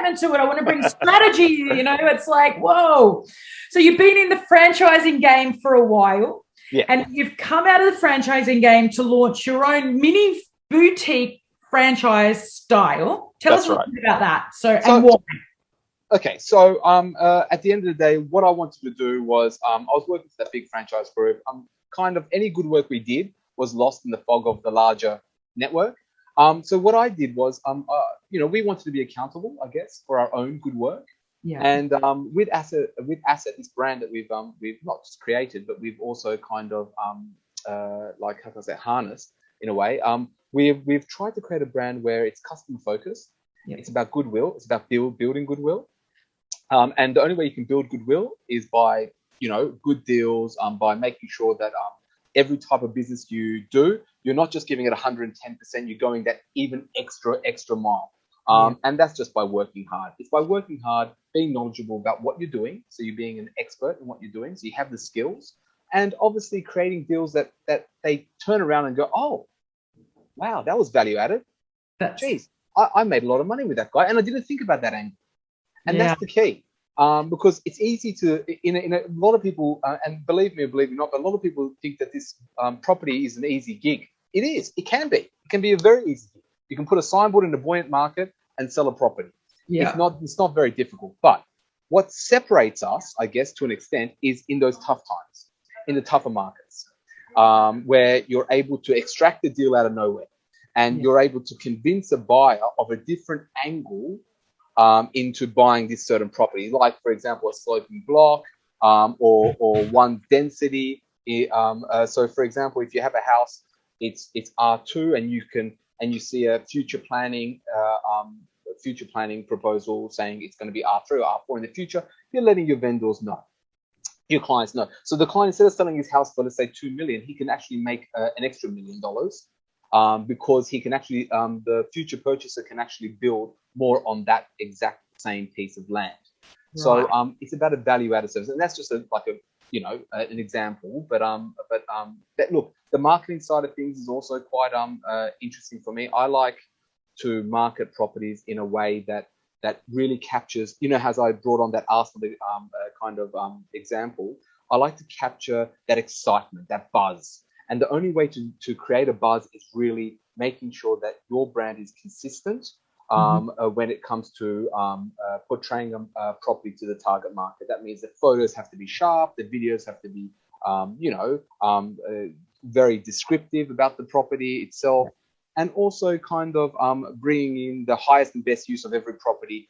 excitement to it. I want to bring strategy. It's like, whoa. So you've been in the franchising game for a while. Yeah. And you've come out of the franchising game to launch your own mini boutique franchise style. Tell us a little bit about that. And why? Okay, so at the end of the day, what I wanted to do was I was working for that big franchise group. Kind of any good work we did was lost in the fog of the larger network. So what I did was, we wanted to be accountable, I guess, for our own good work. Yeah. And with Asset, this brand that we've not just created, but we've also kind of like, how can I say, harnessed in a way. We've tried to create a brand where it's customer focused. Yep. It's about goodwill. It's about building goodwill. And the only way you can build goodwill is by, good deals, by making sure that every type of business you do, you're not just giving it 110%, you're going that even extra mile. And that's just by working hard. It's by working hard, being knowledgeable about what you're doing. So you're being an expert in what you're doing. So you have the skills, and obviously creating deals that they turn around and go, oh, wow, that was value added. Geez, I made a lot of money with that guy. And I didn't think about that angle. And that's the key. Because it's easy to, in a lot of people, and believe me or believe me not, but a lot of people think that this property is an easy gig. It is. It can be. It can be a very easy gig. You can put a signboard in a buoyant market and sell a property. Yeah. It's not very difficult. But what separates us, I guess, to an extent, is in those tough times, in the tougher markets, where you're able to extract the deal out of nowhere, and you're able to convince a buyer of a different angle into buying this certain property, like, for example, a sloping block or one density. So, for example, if you have a house, it's R2, and you see a future planning proposal saying it's going to be R3 or R4 in the future, you're letting your vendors know, your clients know. So the client, instead of selling his house for, let's say, $2 million, he can actually make an extra $1 million. Because he can actually, the future purchaser can actually build more on that exact same piece of land. Right. So it's about a value-added service, and that's just an example. But look, the marketing side of things is also quite interesting for me. I like to market properties in a way that really captures, as I brought on that Arsenal example. I like to capture that excitement, that buzz. And the only way to create a buzz is really making sure that your brand is consistent when it comes to portraying a property to the target market. That means the photos have to be sharp, the videos have to be, very descriptive about the property itself, and also kind of bringing in the highest and best use of every property